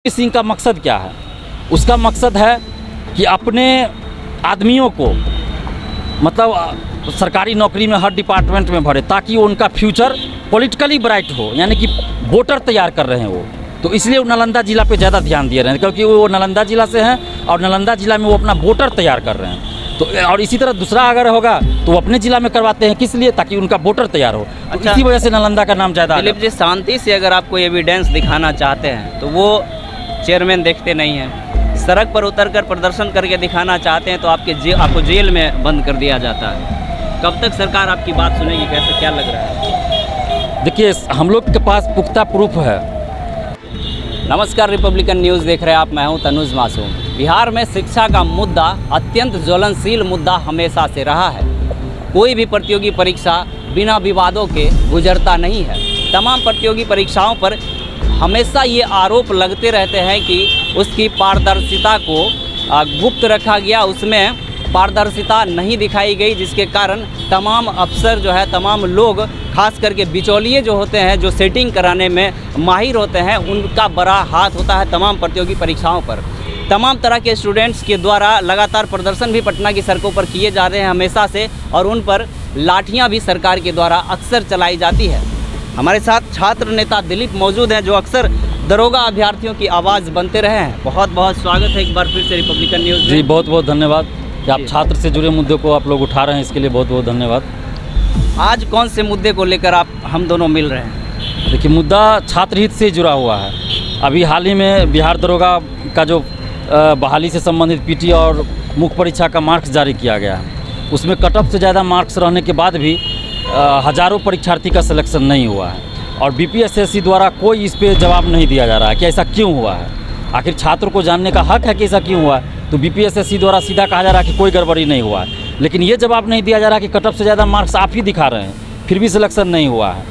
सिंह का मकसद क्या है? उसका मकसद है कि अपने आदमियों को मतलब सरकारी नौकरी में हर डिपार्टमेंट में भरे ताकि उनका फ्यूचर पॉलिटिकली ब्राइट हो, यानी कि वोटर तैयार कर रहे हैं वो। तो इसलिए वो नालंदा जिला पे ज़्यादा ध्यान दे रहे हैं क्योंकि वो नालंदा जिला से हैं और नालंदा जिला में वो अपना वोटर तैयार कर रहे हैं। तो और इसी तरह दूसरा अगर होगा तो वो अपने जिला में करवाते हैं, किस लिए? ताकि उनका वोटर तैयार हो। अच्छा, इसी वजह से नालंदा का नाम ज़्यादा। दिलीप जी, शांति से अगर आप कोई एविडेंस दिखाना चाहते हैं तो वो चेयरमैन देखते नहीं हैं। सड़क पर उतरकर प्रदर्शन करके दिखाना चाहते हैं तो आपको जेल में बंद कर दिया जाता है। कब तक सरकार आपकी बात सुनेगी? कैसे, क्या लग रहा है? देखिए, हम लोग के पास पुख्ता प्रूफ है। नमस्कार, रिपब्लिकन न्यूज़ देख रहे हैं आप। मैं हूं तनुज मासूम। बिहार में शिक्षा का मुद्दा अत्यंत ज्वलनशील मुद्दा हमेशा से रहा है। कोई भी प्रतियोगी परीक्षा बिना विवादों के गुजरता नहीं है। तमाम प्रतियोगी परीक्षाओं पर हमेशा ये आरोप लगते रहते हैं कि उसकी पारदर्शिता को गुप्त रखा गया, उसमें पारदर्शिता नहीं दिखाई गई, जिसके कारण तमाम अफसर जो है, तमाम लोग, खास करके बिचौलिए जो होते हैं, जो सेटिंग कराने में माहिर होते हैं, उनका बड़ा हाथ होता है तमाम प्रतियोगी परीक्षाओं पर। तमाम तरह के स्टूडेंट्स के द्वारा लगातार प्रदर्शन भी पटना की सड़कों पर किए जा रहे हैं हमेशा से, और उन पर लाठियाँ भी सरकार के द्वारा अक्सर चलाई जाती है। हमारे साथ छात्र नेता दिलीप मौजूद हैं, जो अक्सर दरोगा अभ्यर्थियों की आवाज़ बनते रहे हैं। बहुत बहुत स्वागत है एक बार फिर से रिपब्लिकन न्यूज़। जी, बहुत बहुत धन्यवाद कि आप छात्र से जुड़े मुद्दे को आप लोग उठा रहे हैं, इसके लिए बहुत बहुत धन्यवाद। आज कौन से मुद्दे को लेकर हम दोनों मिल रहे हैं? देखिए, मुद्दा छात्र हित से जुड़ा हुआ है। अभी हाल ही में बिहार दरोगा का जो बहाली से संबंधित पीटी और मुख्य परीक्षा का मार्क्स जारी किया गया है, उसमें कट ऑफ से ज़्यादा मार्क्स रहने के बाद भी हज़ारों परीक्षार्थी का सिलेक्शन नहीं हुआ है और बीपीएसएससी द्वारा कोई इस पर जवाब नहीं दिया जा रहा है कि ऐसा क्यों हुआ है। आखिर छात्र को जानने का हक है कि ऐसा क्यों हुआ है। तो बीपीएसएससी द्वारा सीधा कहा जा रहा है कि कोई गड़बड़ी नहीं हुआ है, लेकिन ये जवाब नहीं दिया जा रहा कि कट ऑफ से ज़्यादा मार्क्स आप ही दिखा रहे हैं, फिर भी सिलेक्शन नहीं हुआ है।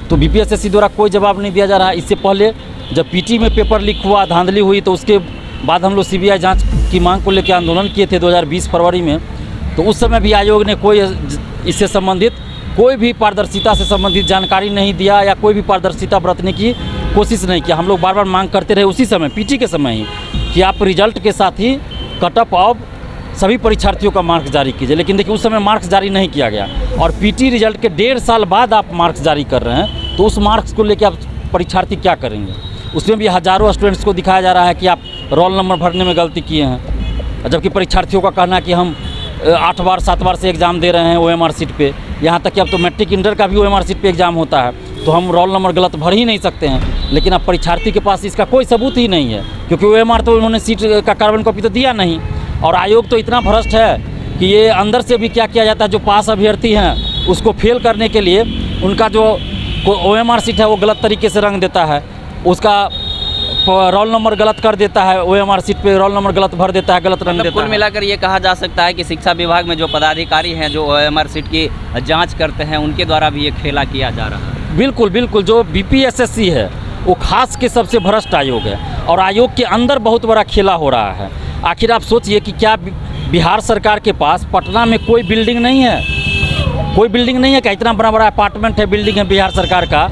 तो बीपीएसएससी द्वारा कोई जवाब नहीं दिया जा रहा है। इससे पहले जब पीटी में पेपर लीक हुआ, धांधली हुई, तो उसके बाद हम लोग सीबीआई जाँच की मांग को लेकर आंदोलन किए थे 2020 फरवरी में। तो उस समय भी आयोग ने कोई इससे संबंधित कोई भी पारदर्शिता से संबंधित जानकारी नहीं दिया या कोई भी पारदर्शिता बरतने की कोशिश नहीं किया। हम लोग बार बार मांग करते रहे उसी समय, पीटी के समय ही, कि आप रिजल्ट के साथ ही कट ऑफ ऑफ सभी परीक्षार्थियों का मार्क्स जारी कीजिए। लेकिन देखिए, उस समय मार्क्स जारी नहीं किया गया और पीटी रिजल्ट के 1.5 साल बाद आप मार्क्स जारी कर रहे हैं, तो उस मार्क्स को लेकर आप परीक्षार्थी क्या करेंगे? उसमें भी हज़ारों स्टूडेंट्स को दिखाया जा रहा है कि आप रोल नंबर भरने में गलती किए हैं, जबकि परीक्षार्थियों का कहना है कि हम 8 बार 7 बार से एग्ज़ाम दे रहे हैं OMR सीट पे। यहाँ तक कि अब तो मैट्रिक इंटर का भी OMR सीट पे एग्ज़ाम होता है, तो हम रोल नंबर गलत भर ही नहीं सकते हैं। लेकिन अब परीक्षार्थी के पास इसका कोई सबूत ही नहीं है, क्योंकि OMR तो उन्होंने सीट का कार्बन कॉपी तो दिया नहीं। और आयोग तो इतना भ्रष्ट है कि ये अंदर से भी क्या किया जाता है, जो पास अभ्यर्थी हैं उसको फेल करने के लिए उनका जो OMR सीट है वो गलत तरीके से रंग देता है, उसका रोल नंबर गलत कर देता है, OMR सीट पे रोल नंबर गलत भर देता है, गलत रंग देता है। कुल मिलाकर ये कहा जा सकता है कि शिक्षा विभाग में जो पदाधिकारी हैं, जो OMR सीट की जांच करते हैं, उनके द्वारा भी ये खेला किया जा रहा है। बिल्कुल बिल्कुल, जो बीपीएसएससी है वो खास के सबसे भ्रष्ट आयोग है और आयोग के अंदर बहुत बड़ा खेला हो रहा है। आखिर आप सोचिए कि क्या बिहार सरकार के पास पटना में कोई बिल्डिंग नहीं है? कोई बिल्डिंग नहीं है क्या? इतना बड़ा बड़ा अपार्टमेंट है, बिल्डिंग है बिहार सरकार का,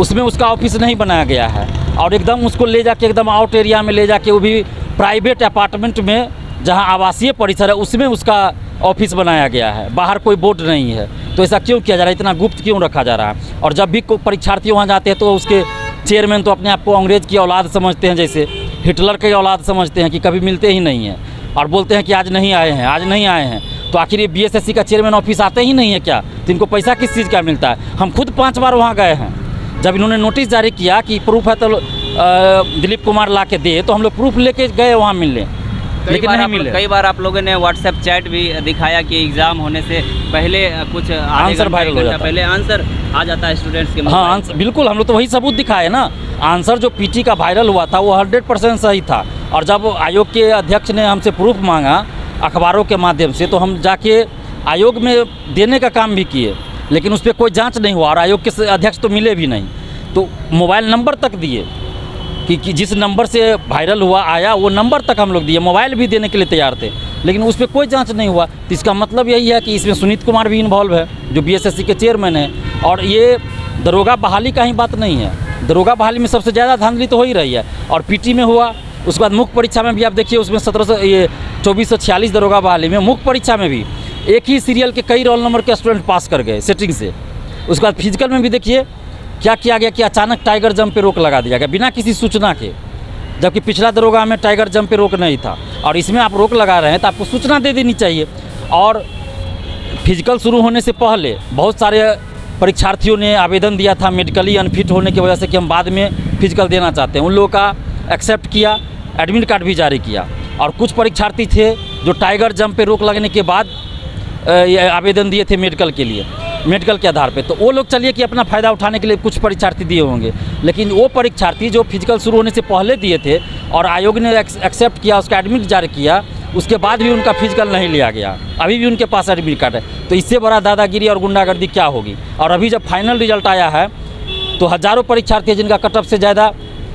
उसमें उसका ऑफिस नहीं बनाया गया है और एकदम उसको ले जाके एकदम आउट एरिया में ले जाके, वो भी प्राइवेट अपार्टमेंट में जहां आवासीय परिसर है उसमें उसका ऑफिस बनाया गया है। बाहर कोई बोर्ड नहीं है। तो ऐसा क्यों किया जा रहा है? इतना गुप्त क्यों रखा जा रहा है? और जब भी परीक्षार्थी वहाँ जाते हैं तो उसके चेयरमैन तो अपने आप को अंग्रेज़ की औलाद समझते हैं, जैसे हिटलर की औलाद समझते हैं कि कभी मिलते ही नहीं हैं, और बोलते हैं कि आज नहीं आए हैं, आज नहीं आए हैं। तो आखिर ये बीएसएससी का चेयरमैन ऑफिस आते ही नहीं है क्या? तो इनको पैसा किस चीज़ का मिलता है? हम खुद 5 बार वहाँ गए हैं। जब इन्होंने नोटिस जारी किया कि प्रूफ है तो दिलीप कुमार ला के दे, तो हम लोग प्रूफ लेके गए वहाँ मिलने, लेकिन नहीं मिले। कई बार आप लोगों ने व्हाट्सएप चैट भी दिखाया कि एग्ज़ाम होने से पहले कुछ आंसर वायरल हो जाता है, पहले आंसर आ जाता है स्टूडेंट्स के। हाँ, आंसर बिल्कुल, हम लोग तो वही सबूत दिखाए ना। आंसर जो पीटी का वायरल हुआ था वो 100% सही था, और जब आयोग के अध्यक्ष ने हमसे प्रूफ मांगा अखबारों के माध्यम से, तो हम जाके आयोग में देने का काम भी किए, लेकिन उस पर कोई जांच नहीं हुआ और आयोग के अध्यक्ष तो मिले भी नहीं। तो मोबाइल नंबर तक दिए कि जिस नंबर से वायरल हुआ आया वो नंबर तक हम लोग दिए, मोबाइल भी देने के लिए तैयार थे, लेकिन उस पर कोई जांच नहीं हुआ। तो इसका मतलब यही है कि इसमें सुनीत कुमार भी इन्वॉल्व है, जो बीएसएससी के चेयरमैन है, और ये दरोगा बहाली का ही बात नहीं है। दरोगा बहाली में सबसे ज़्यादा धांधली तो हो ही रही है, और पीटी में हुआ। उसके बाद मुख्य परीक्षा में भी आप देखिए, उसमें 2446 दरोगा बहाली में मुख्य परीक्षा में भी एक ही सीरियल के कई रोल नंबर के स्टूडेंट पास कर गए सेटिंग से। उसके बाद फिजिकल में भी देखिए क्या किया गया कि अचानक टाइगर जंप पे रोक लगा दिया गया बिना किसी सूचना के, जबकि पिछला दरोगा में टाइगर जंप पे रोक नहीं था, और इसमें आप रोक लगा रहे हैं तो आपको सूचना दे देनी चाहिए। और फिजिकल शुरू होने से पहले बहुत सारे परीक्षार्थियों ने आवेदन दिया था मेडिकली अनफिट होने की वजह से कि हम बाद में फिजिकल देना चाहते हैं, उन लोगों का एक्सेप्ट किया, एडमिट कार्ड भी जारी किया। और कुछ परीक्षार्थी थे जो टाइगर जंप पे रोक लगने के बाद आवेदन दिए थे मेडिकल के लिए, मेडिकल के आधार पे, तो वो लोग चलिए कि अपना फ़ायदा उठाने के लिए कुछ परीक्षार्थी दिए होंगे, लेकिन वो परीक्षार्थी जो फिजिकल शुरू होने से पहले दिए थे और आयोग ने एक्सेप्ट किया, उसका एडमिट जारी किया, उसके बाद भी उनका फिजिकल नहीं लिया गया, अभी भी उनके पास एडमिट कार्ड है। तो इससे बड़ा दादागिरी और गुंडागर्दी क्या होगी। और अभी जब फाइनल रिजल्ट आया है तो हज़ारों परीक्षार्थी जिनका कट ऑफ से ज़्यादा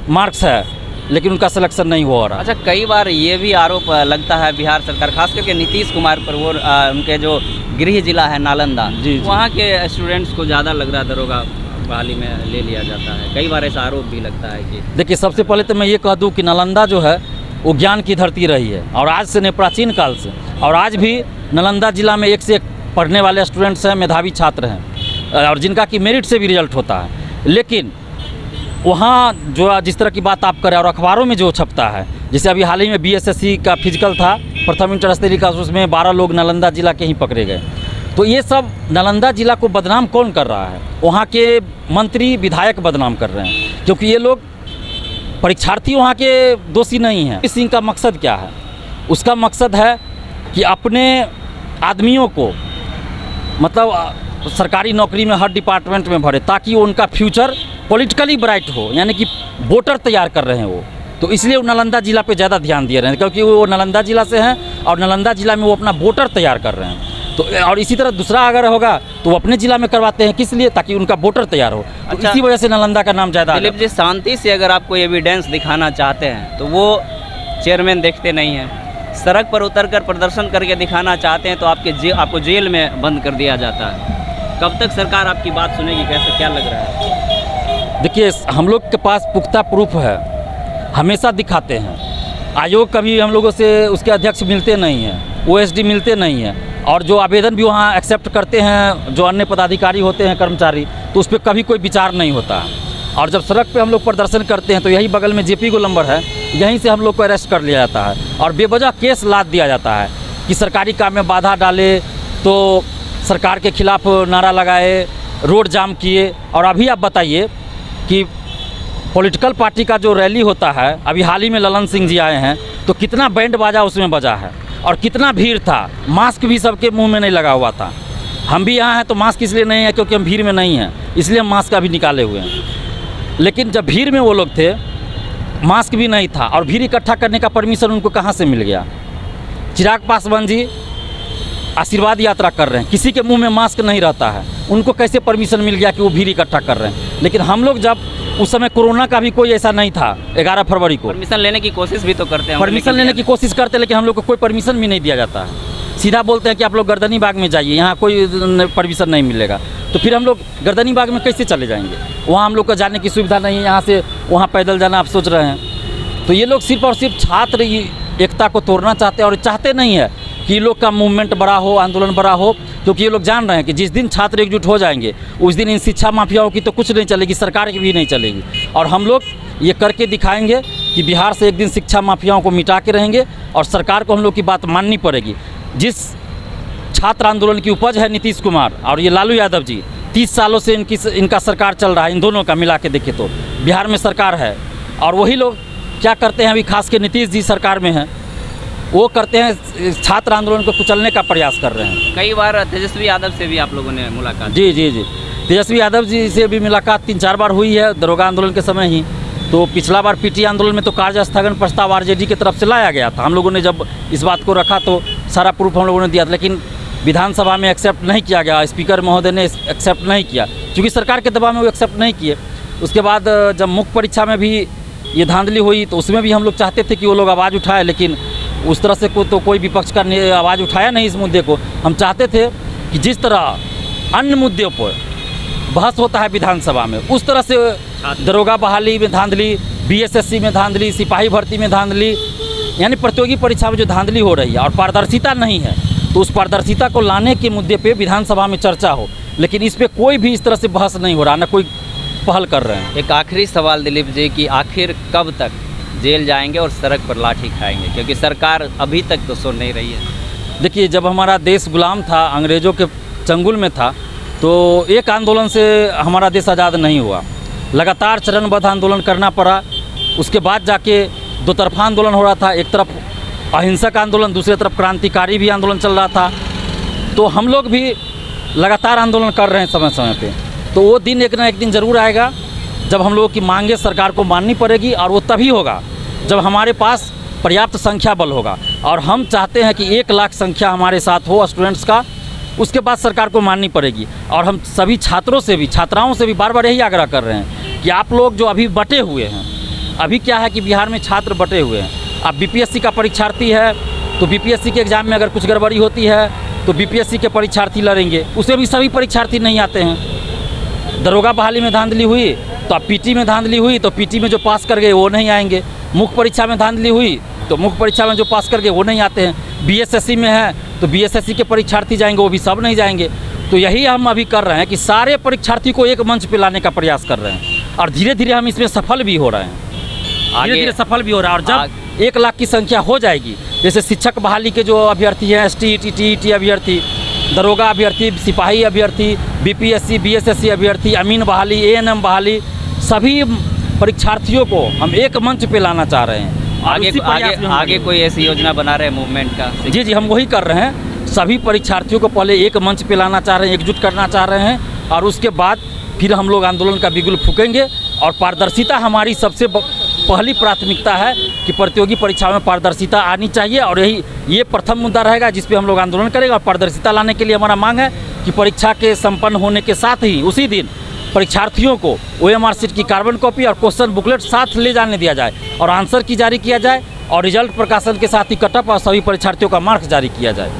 मार्क्स है, लेकिन उनका सिलेक्शन नहीं हो रहा। अच्छा, कई बार ये भी आरोप लगता है बिहार सरकार, खास करके नीतीश कुमार पर, वो उनके जो गृह जिला है नालंदा, वहाँ के स्टूडेंट्स को ज़्यादा लग रहा दरोगा बहाली में ले लिया जाता है। कई बार ऐसा आरोप भी लगता है कि देखिए, सबसे पहले तो मैं ये कह दूँ कि नालंदा जो है वो ज्ञान की धरती रही है, और आज से नहीं, प्राचीन काल से, और आज भी नालंदा जिला में एक से एक पढ़ने वाले स्टूडेंट्स हैं, मेधावी छात्र हैं, और जिनका कि मेरिट से भी रिजल्ट होता है। लेकिन वहाँ जो जिस तरह की बात आप करें और अखबारों में जो छपता है, जैसे अभी हाल ही में BSSC का फिजिकल था, प्रथम इंटर स्तरीय का, उसमें 12 लोग नालंदा जिला के ही पकड़े गए। तो ये सब नालंदा जिला को बदनाम कौन कर रहा है? वहाँ के मंत्री विधायक बदनाम कर रहे हैं, क्योंकि ये लोग परीक्षार्थी वहाँ के दोषी नहीं हैं। सिंह का मकसद क्या है? उसका मकसद है कि अपने आदमियों को मतलब सरकारी नौकरी में हर डिपार्टमेंट में भरे, ताकि उनका फ्यूचर पॉलिटिकली ब्राइट हो, यानी कि वोटर तैयार कर रहे हैं वो। तो इसलिए वो नालंदा जिला पे ज़्यादा ध्यान दिए रहे हैं, क्योंकि वो नालंदा जिला से हैं और नालंदा जिला में वो अपना वोटर तैयार कर रहे हैं। तो और इसी तरह दूसरा अगर होगा तो वो अपने जिला में करवाते हैं, किस लिए? ताकि उनका वोटर तैयार हो। तो अच्छा, इसी वजह से नालंदा का नाम ज़्यादा। दिलीप जी, शांति से अगर आप कोई एविडेंस दिखाना चाहते हैं तो वो चेयरमैन देखते नहीं हैं, सड़क पर उतरकर प्रदर्शन करके दिखाना चाहते हैं तो आपको जेल में बंद कर दिया जाता है। कब तक सरकार आपकी बात सुनेगी? कैसे, क्या लग रहा है? देखिए, हम लोग के पास पुख्ता प्रूफ है, हमेशा दिखाते हैं। आयोग कभी हम लोगों से उसके अध्यक्ष मिलते नहीं हैं, OSD मिलते नहीं हैं, और जो आवेदन भी वहाँ एक्सेप्ट करते हैं जो अन्य पदाधिकारी होते हैं, कर्मचारी, तो उस पर कभी कोई विचार नहीं होता है। और जब सड़क पे हम लोग प्रदर्शन करते हैं तो यही बगल में JP गोलंबर है, यहीं से हम लोग को अरेस्ट कर लिया जाता है और बेवजह केस लाद दिया जाता है कि सरकारी काम में बाधा डाले, तो सरकार के खिलाफ नारा लगाए, रोड जाम किए। और अभी आप बताइए कि पॉलिटिकल पार्टी का जो रैली होता है, अभी हाल ही में ललन सिंह जी आए हैं, तो कितना बैंड बाजा उसमें बजा है और कितना भीड़ था, मास्क भी सबके मुंह में नहीं लगा हुआ था। हम भी यहाँ हैं तो मास्क इसलिए नहीं है क्योंकि हम भीड़ में नहीं हैं, इसलिए हम मास्क अभी निकाले हुए हैं। लेकिन जब भीड़ में वो लोग थे, मास्क भी नहीं था, और भीड़ इकट्ठा करने का परमिशन उनको कहाँ से मिल गया? चिराग पासवान जी आशीर्वाद यात्रा कर रहे हैं, किसी के मुंह में मास्क नहीं रहता है, उनको कैसे परमिशन मिल गया कि वो भीड़ इकट्ठा कर रहे हैं? लेकिन हम लोग जब उस समय कोरोना का भी कोई ऐसा नहीं था, 11 फरवरी को परमिशन लेने की कोशिश भी तो करते हैं, परमिशन लेने की कोशिश करते हैं, लेकिन हम लोग को कोई परमिशन भी नहीं दिया जाता है। सीधा बोलते हैं कि आप लोग गर्दनी बाग में जाइए, यहाँ कोई परमिशन नहीं मिलेगा। तो फिर हम लोग गर्दनी बाग में कैसे चले जाएंगे? वहाँ हम लोग को जाने की सुविधा नहीं है, यहाँ से वहाँ पैदल जाना आप सोच रहे हैं। तो ये लोग सिर्फ और सिर्फ छात्र एकता को तोड़ना चाहते हैं, और चाहते नहीं है कि लोग का मूवमेंट बड़ा हो, आंदोलन बड़ा हो, क्योंकि ये लोग जान रहे हैं कि जिस दिन छात्र एकजुट हो जाएंगे उस दिन इन शिक्षा माफियाओं की तो कुछ नहीं चलेगी, सरकार की भी नहीं चलेगी। और हम लोग ये करके दिखाएंगे कि बिहार से एक दिन शिक्षा माफियाओं को मिटा के रहेंगे, और सरकार को हम लोग की बात माननी पड़ेगी। जिस छात्र आंदोलन की उपज है नीतीश कुमार और ये लालू यादव जी, 30 सालों से इनका सरकार चल रहा है, इन दोनों का मिला के देखें तो बिहार में सरकार है। और वही लोग क्या करते हैं, अभी खास के नीतीश जी सरकार में हैं, वो करते हैं छात्र आंदोलन को कुचलने का प्रयास कर रहे हैं। कई बार तेजस्वी यादव से भी आप लोगों ने मुलाकात? जी, तेजस्वी यादव जी से भी मुलाकात 3-4 बार हुई है दरोगा आंदोलन के समय ही। तो पिछला बार PT आंदोलन में तो कार्य स्थगन प्रस्ताव RJD की तरफ से लाया गया था, हम लोगों ने जब इस बात को रखा तो सारा प्रूफ हम लोगों ने दिया था, लेकिन विधानसभा में एक्सेप्ट नहीं किया गया, स्पीकर महोदय ने एक्सेप्ट नहीं किया, क्योंकि सरकार के दबाव में वो एक्सेप्ट नहीं किए। उसके बाद जब मुख्य परीक्षा में भी ये धांधली हुई तो उसमें भी हम लोग चाहते थे कि वो लोग आवाज़ उठाए, लेकिन उस तरह से तो कोई विपक्ष का आवाज़ उठाया नहीं इस मुद्दे को। हम चाहते थे कि जिस तरह अन्य मुद्दों पर बहस होता है विधानसभा में, उस तरह से दरोगा बहाली में धांधली, बीएसएससी में धांधली, सिपाही भर्ती में धांधली, यानी प्रतियोगी परीक्षा में जो धांधली हो रही है और पारदर्शिता नहीं है, तो उस पारदर्शिता को लाने के मुद्दे पे विधानसभा में चर्चा हो, लेकिन इस पे कोई भी इस तरह से बहस नहीं हो रहा, ना कोई पहल कर रहे हैं। एक आखिरी सवाल दिलीप जी कि आखिर कब तक जेल जाएंगे और सड़क पर लाठी खाएंगे, क्योंकि सरकार अभी तक तो सुन नहीं रही है। देखिए, जब हमारा देश गुलाम था, अंग्रेज़ों के चंगुल में था, तो एक आंदोलन से हमारा देश आज़ाद नहीं हुआ, लगातार चरणबद्ध आंदोलन करना पड़ा। उसके बाद जाके दो तरफा आंदोलन हो रहा था, एक तरफ अहिंसक आंदोलन, दूसरी तरफ क्रांतिकारी भी आंदोलन चल रहा था। तो हम लोग भी लगातार आंदोलन कर रहे हैं समय समय पे। तो वो दिन एक ना एक दिन ज़रूर आएगा जब हम लोगों की मांगें सरकार को माननी पड़ेगी, और वो तभी होगा जब हमारे पास पर्याप्त संख्या बल होगा। और हम चाहते हैं कि 1 लाख संख्या हमारे साथ हो स्टूडेंट्स का, उसके बाद सरकार को माननी पड़ेगी। और हम सभी छात्रों से भी, छात्राओं से भी बार बार यही आग्रह कर रहे हैं कि आप लोग जो अभी बटे हुए हैं, अभी क्या है कि बिहार में छात्र बटे हुए हैं। अब बीपीएससी का परीक्षार्थी है तो बीपीएससी के एग्ज़ाम में अगर कुछ गड़बड़ी होती है तो बीपीएससी के परीक्षार्थी लड़ेंगे, उसमें भी सभी परीक्षार्थी नहीं आते हैं। दरोगा बहाली में धांधली हुई तो अब पीटी में धांधली हुई, तो पीटी में जो पास कर गए वो नहीं आएंगे। मुख्य परीक्षा में धांधली हुई तो मुख्य परीक्षा में जो पास कर गए वो नहीं आते हैं। बीएसएससी में है तो बीएसएससी के परीक्षार्थी जाएंगे, वो भी सब नहीं जाएंगे। तो यही हम अभी कर रहे हैं कि सारे परीक्षार्थी को एक मंच पे लाने का प्रयास कर रहे हैं, और धीरे धीरे हम इसमें सफल भी हो रहे हैं, धीरे धीरे सफल भी हो रहा है। और जब 1 लाख की संख्या हो जाएगी, जैसे शिक्षक बहाली के जो अभ्यर्थी हैं, एसटी, टीईटी अभ्यर्थी, दरोगा अभ्यर्थी, सिपाही अभ्यर्थी, बीपीएससी, बीएसएससी अभ्यर्थी, अमीन बहाली, एएनएम बहाली, सभी परीक्षार्थियों को हम एक मंच पे लाना चाह रहे हैं। आगे कोई ऐसी योजना बना रहे हैं मूवमेंट का? जी, हम वही कर रहे हैं। सभी परीक्षार्थियों को पहले एक मंच पे लाना चाह रहे हैं, एकजुट करना चाह रहे हैं, और उसके बाद फिर हम लोग आंदोलन का बिगुल फूकेंगे। और पारदर्शिता हमारी सबसे पहली प्राथमिकता है कि प्रतियोगी परीक्षाओं में पारदर्शिता आनी चाहिए, और ये प्रथम मुद्दा रहेगा जिस पे हम लोग आंदोलन करेंगे। और पारदर्शिता लाने के लिए हमारा मांग है कि परीक्षा के संपन्न होने के साथ ही उसी दिन परीक्षार्थियों को OMR शीट की कार्बन कॉपी और क्वेश्चन बुकलेट साथ ले जाने दिया जाए, और आंसर की जारी किया जाए, और रिजल्ट प्रकाशन के साथ ही कटअप और सभी परीक्षार्थियों का मार्क्स जारी किया जाए।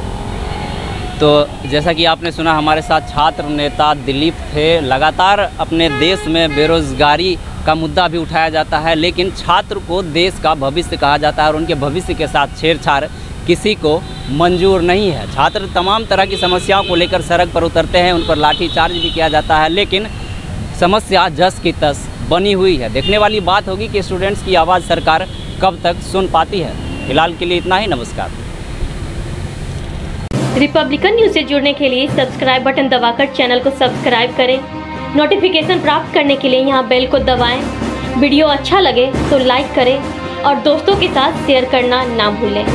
तो जैसा कि आपने सुना, हमारे साथ छात्र नेता दिलीप थे। लगातार अपने देश में बेरोजगारी का मुद्दा भी उठाया जाता है, लेकिन छात्र को देश का भविष्य कहा जाता है, और उनके भविष्य के साथ छेड़छाड़ किसी को मंजूर नहीं है। छात्र तमाम तरह की समस्याओं को लेकर सड़क पर उतरते हैं, उन पर लाठीचार्ज भी किया जाता है, लेकिन समस्या जस की तस बनी हुई है। देखने वाली बात होगी कि स्टूडेंट्स की आवाज़ सरकार कब तक सुन पाती है। फिलहाल के लिए इतना ही, नमस्कार। रिपब्लिकन न्यूज़ से जुड़ने के लिए सब्सक्राइब बटन दबाकर चैनल को सब्सक्राइब करें। नोटिफिकेशन प्राप्त करने के लिए यहाँ बेल को दबाएं। वीडियो अच्छा लगे तो लाइक करें और दोस्तों के साथ शेयर करना ना भूलें।